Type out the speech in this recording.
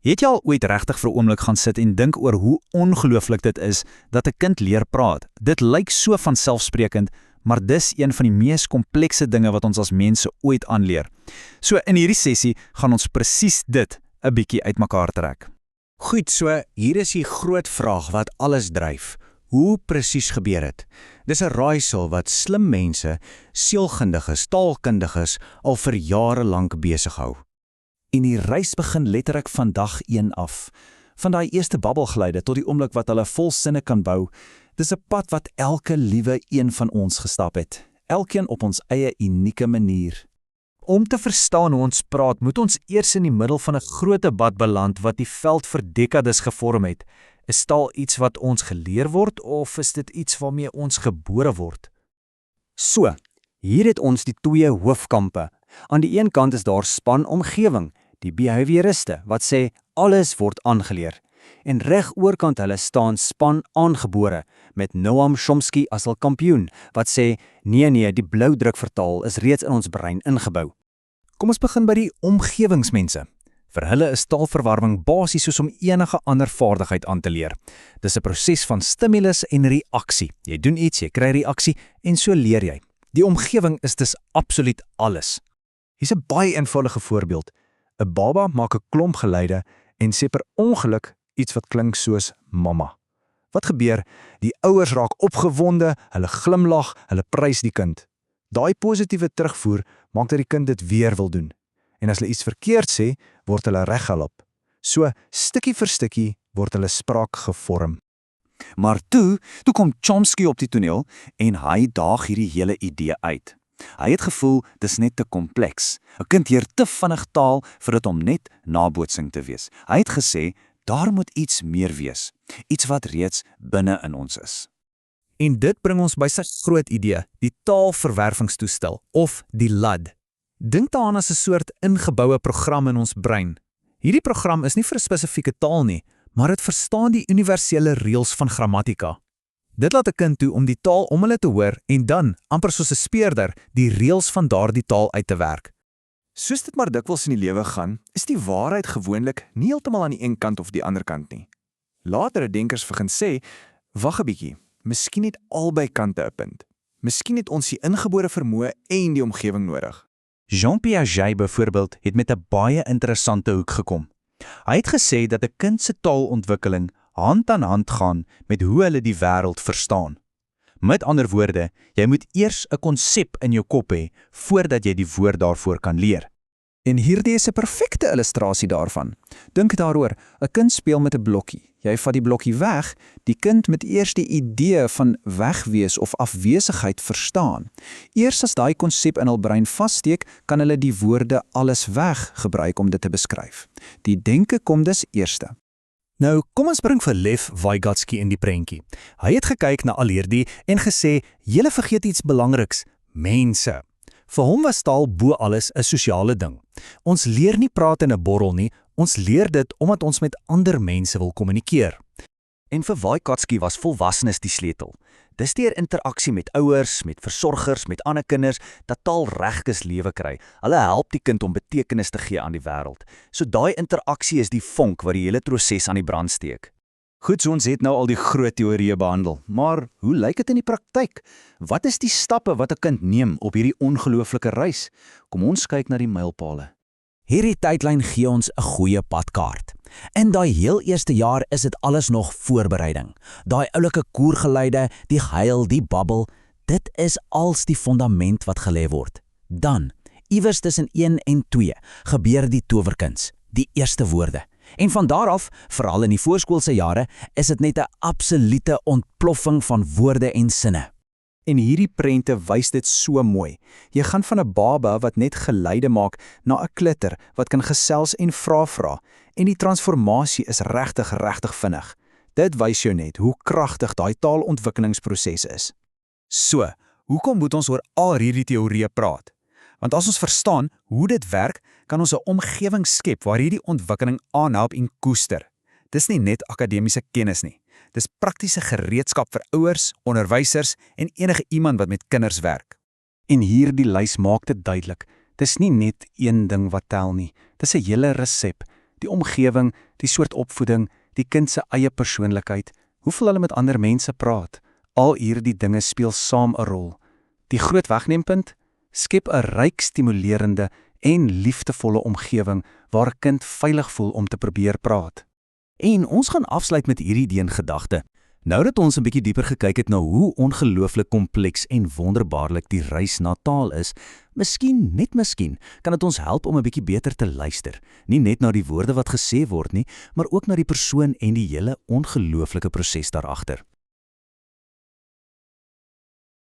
Het jy al ooit regtig vir 'n oomblik gaan sit en dink oor hoe ongelooflik dit is dat 'n kind leer praat? Dit lyk so vanselfsprekend, maar dis een van die mees komplekse dinge wat ons as mense ooit aanleer. So in hierdie sessie gaan ons presies dit 'n bietjie uitmekaar trek. Goed, so hier is die groot vraag wat alles dryf. Hoe presies gebeur dit? Dis 'n raaisel wat slim mense, sielkundiges, taalkundiges al vir jare lank besig hou. En die reis begin letterlik van dag 1 af. Van daai eerste babbelgeluide tot die oomblik wat hulle vol sinne kan bou. Dis 'n pad wat elke liewe een van ons gestap het. Elkeen op ons eie unieke manier. Om te verstaan hoe ons praat, moet ons eers in die middel van 'n groot debat beland wat die veld vir dekades gevorm het. Is taal iets wat ons geleer word of is dit iets waarmee ons gebore word? So, hier het ons die twee hoofkampe. Aan die een kant is daar spanomgewing, die behavioriste, wat sê alles word aangeleer. En reg oorkant hulle staan span aangebore, met Noam Chomsky as hul kampioen, wat sê nee, die bloudrukvertaal is reeds in ons brein ingebou. Kom ons begin by die omgewingsmense. Vir hulle is taalverwarming basies soos om enige ander vaardigheid aan te leer. Dis 'n proses van stimulus en reaksie. Jy doen iets, jy kry reaksie en so leer jy. Die omgewing is dus absoluut alles. Hier's 'n baie eenvoudige voorbeeld. 'n Baba maak 'n klomp geluide en sê per ongeluk iets wat klink soos mamma. Wat gebeur? Die ouers raak opgewonde, hulle glimlag, hulle prys die kind. Daai positiewe terugvoer maak dat die kind dit weer wil doen. En as hulle iets verkeerd sê, word hulle reghelp. So, stukkie vir stukkie word hulle spraak gevorm. Maar toe kom Chomsky op die toneel en hy daag hierdie hele idee uit. Hy het gevoel dis net te kompleks. 'n Kind leer te vinnig taal vir dit om net nabootsing te wees. Hy het gesê, daar moet iets meer wees. Iets wat reeds binne in ons is. En dit bring ons by sy groot idee, die taalverwervingstoestel, of die LUD. Dink daaraan as 'n soort ingeboue program in ons brein. Hierdie program is nie vir 'n spesifieke taal nie, maar dit verstaan die universele reëls van grammatika. Dit laat 'n kind toe om die taal om hulle te hoor en dan, amper soos 'n speurder, die reëls van daardie taal uit te werk. Soos dit maar dikwels in die lewe gaan, is die waarheid gewoonlik nie heeltemal aan die een kant of die ander kant nie. Latere denkers begin sê, wag 'n bietjie, miskien het albei kante 'n punt. Miskien het ons die ingebore vermoë en die omgewing nodig. Jean Piaget byvoorbeeld het met 'n baie interessante hoek gekom. Hy het gesê dat 'n kind se taalontwikkeling hand aan hand gaan met hoe hulle die wêreld verstaan. Met ander woorde, jy moet eers 'n konsep in jou kop hê voordat jy die woord daarvoor kan leer. En hierdie is 'n perfekte illustrasie daarvan. Dink daaroor, 'n kind speel met 'n blokkie. Jy vat die blokkie weg, die kind moet eers die idee van wegwees of afwesigheid verstaan. Eers as daai konsep in hul brein vassteek, kan hulle die woorde alles weg gebruik om dit te beskryf. Die denke kom dus eerste. Nou, kom ons bring vir Lev Vygotsky in die prentjie. Hy het gekyk na al hierdie en gesê, julle vergeet iets belangriks, mense. Vir hom was taal bo alles 'n sosiale ding. Ons leer nie praat in 'n borrel nie, ons leer dit omdat ons met ander mense wil kommunikeer. En vir Vygotsky was volwassenes die sleutel. Dis deur interaksie met ouers, met versorgers, met ander kinders, dat taal regtig lewe kry. Hulle help die kind om betekenis te gee aan die wêreld. So daai interaksie is die vonk wat die hele proses aan die brand steek. Goed, so ons het nou al die groot teorieë behandel, maar hoe lyk dit in die praktyk? Wat is die stappe wat 'n kind neem op hierdie ongelooflike reis? Kom ons kyk na die mylpale. Hierdie tydlyn gee ons 'n goeie padkaart. In daai heel eerste jaar is dit alles nog voorbereiding. Daai oulike koergeluide, die gehuil, die babbel, dit is als die fondament wat gelê word. Dan, iewers tussen 1 en 2, gebeur die towerkuns, die eerste woorde. En van daar af, veral in die voorskoolse jare, is dit net 'n absolute ontploffing van woorde en sinne. En hierdie prente wys dit so mooi. Jy gaan van 'n baba wat net geluide maak na 'n klitter wat kan gesels en vra. En die transformasie is regtig vinnig. Dit wys jou net hoe kragtig daai taalontwikkelingsproses is. So, hoekom moet ons oor al hierdie teorieë praat? Want as ons verstaan hoe dit werk, kan ons 'n omgewing skep waar hierdie ontwikkeling aanhelp en koester. Dis nie net akademiese kennis nie. Dis praktiese gereedskap vir ouers, onderwysers en enige iemand wat met kinders werk. En hierdie lys maak dit duidelik. Dis nie net een ding wat tel nie. Dis 'n hele resep. Die omgewing, die soort opvoeding, die kind se eie persoonlikheid, hoeveel hulle met ander mense praat, al hierdie dinge speel saam 'n rol. Die groot wegneempunt? Skep 'n ryk stimulerende en liefdevolle omgewing waar 'n kind veilig voel om te probeer praat. En ons gaan afsluit met hierdie idee in gedagte. Nou dat ons 'n bietjie dieper gekyk het na hoe ongelooflik kompleks en wonderbaarlik die reis na taal is, miskien kan dit ons help om 'n bietjie beter te luister. Nie net na die woorde wat gesê word nie, maar ook na die persoon en die hele ongelooflike proses daaragter.